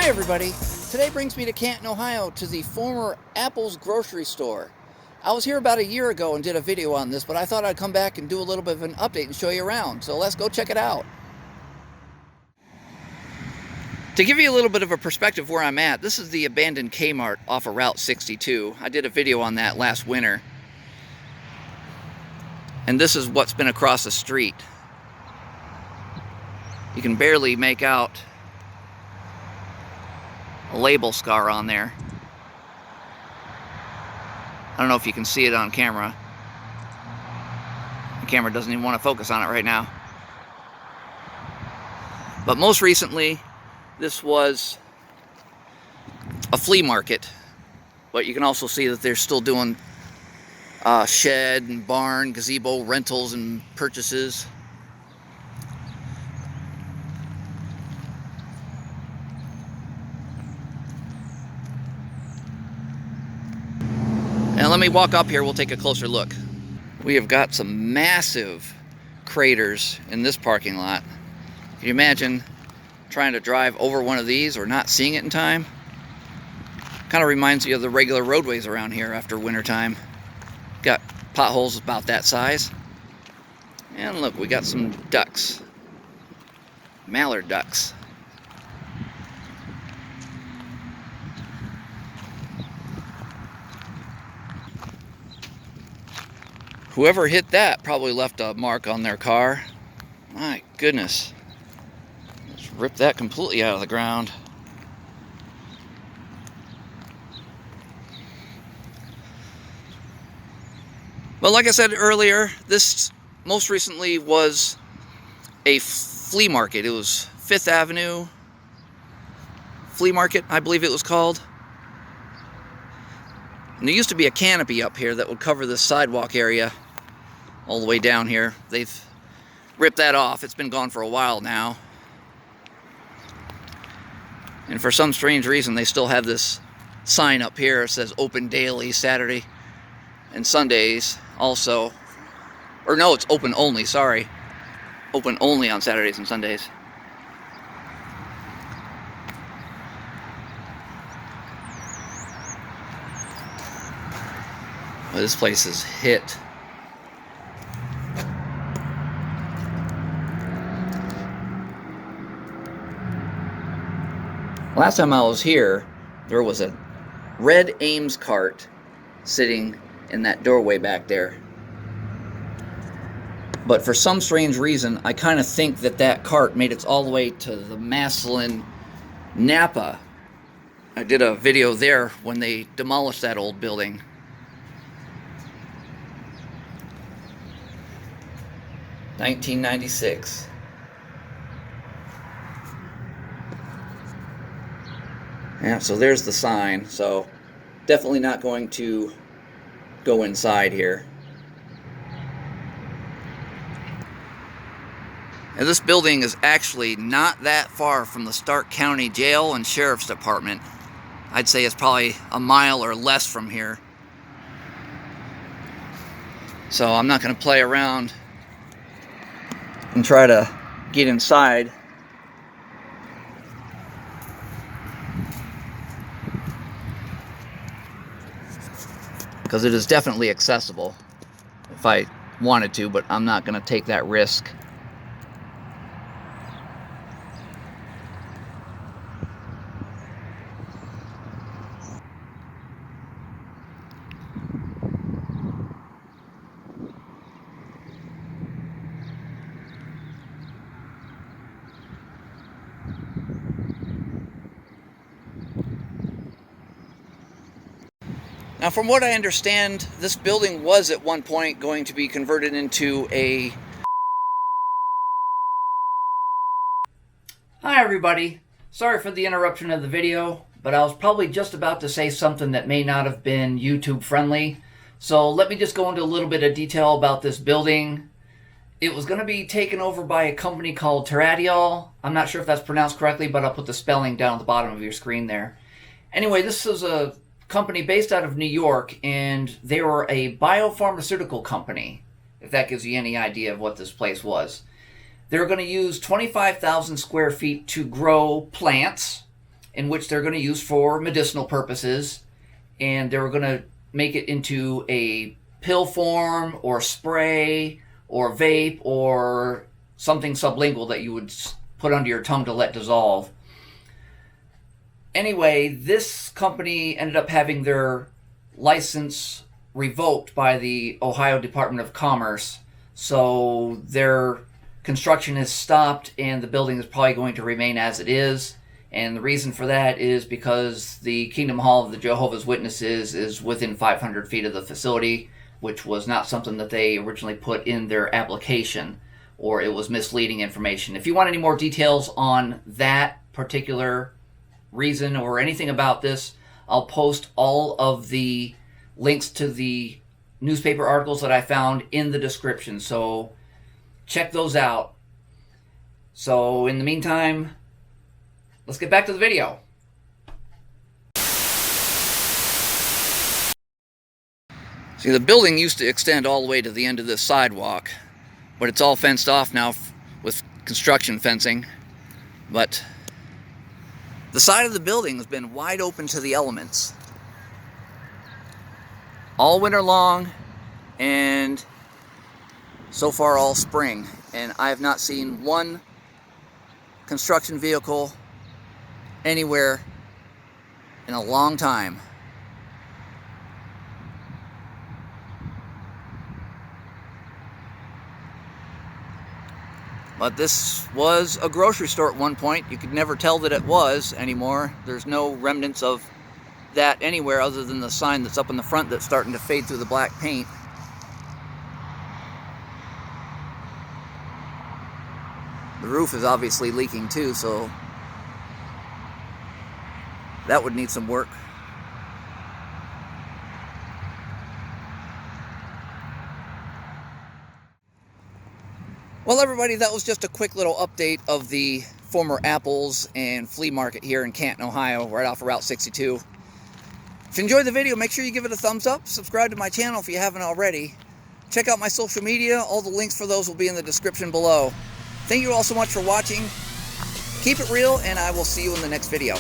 Hi everybody! Today brings me to Canton, Ohio to the former Apple's grocery store. I was here about a year ago and did a video on this, but I thought I'd come back and do a little bit of an update and show you around. So let's go check it out. To give you a little bit of a perspective where I'm at, this is the abandoned Kmart off of Route 62. I did a video on that last winter. And this is what's been across the street. You can barely make out a label scar on there. I don't know if you can see it on camera. The camera doesn't even want to focus on it right now. But most recently, this was a flea market. But you can also see that they're still doing shed and barn, gazebo rentals and purchases. And let me walk up here, we'll take a closer look. We have got some massive craters in this parking lot. Can you imagine trying to drive over one of these or not seeing it in time? Kind of reminds you of the regular roadways around here after winter time. Got potholes about that size. And look, we got some ducks. Mallard ducks. Whoever hit that probably left a mark on their car. My goodness. Let's rip that completely out of the ground. But like I said earlier, this most recently was a flea market. It was 5th Avenue Flea Market, I believe it was called. And there used to be a canopy up here that would cover this sidewalk area all the way down here. They've ripped that off. It's been gone for a while now. And for some strange reason, they still have this sign up here. It says open daily, Saturday and Sundays also. Or no, it's open only, sorry. Open only on Saturdays and Sundays. Well, this place is hit. Last time I was here, there was a red Ames cart sitting in that doorway back there. But for some strange reason, I kind of think that that cart made it all the way to the Massillon Napa. I did a video there when they demolished that old building. $1996. Yeah, so there's the sign. So definitely not going to go inside here. And this building is actually not that far from the Stark County Jail and Sheriff's Department. I'd say it's probably a mile or less from here. So I'm not going to play around and try to get inside. Because it is definitely accessible if I wanted to, but I'm not going to take that risk. Now, from what I understand, this building was at one point going to be converted into a... Hi everybody, sorry for the interruption of the video, but I was probably just about to say something that may not have been YouTube friendly. So let me just go into a little bit of detail about this building. It was going to be taken over by a company called Terradiol. I'm not sure if that's pronounced correctly, but I'll put the spelling down at the bottom of your screen there. Anyway, this is a company based out of New York, and they were a biopharmaceutical company, if that gives you any idea of what this place was. They're going to use 25,000 square feet to grow plants, in which they're going to use for medicinal purposes, and they were going to make it into a pill form or spray or vape or something sublingual that you would put under your tongue to let dissolve. Anyway, this company ended up having their license revoked by the Ohio Department of Commerce, so their construction is stopped and the building is probably going to remain as it is. And the reason for that is because the Kingdom Hall of the Jehovah's Witnesses is within 500 feet of the facility, which was not something that they originally put in their application, or it was misleading information. If you want any more details on that particular reason or anything about this, I'll post all of the links to the newspaper articles that I found in the description, so check those out. So in the meantime, let's get back to the video. See, the building used to extend all the way to the end of this sidewalk, but it's all fenced off now with construction fencing. But the side of the building has been wide open to the elements all winter long, and so far all spring. And I have not seen one construction vehicle anywhere in a long time. But this was a grocery store at one point. You could never tell that it was anymore. There's no remnants of that anywhere other than the sign that's up in the front that's starting to fade through the black paint. The roof is obviously leaking too, so that would need some work. Well, everybody, that was just a quick little update of the former Apples and Flea Market here in Canton, Ohio, right off of Route 62. If you enjoyed the video, make sure you give it a thumbs up. Subscribe to my channel if you haven't already. Check out my social media. All the links for those will be in the description below. Thank you all so much for watching. Keep it real, and I will see you in the next video.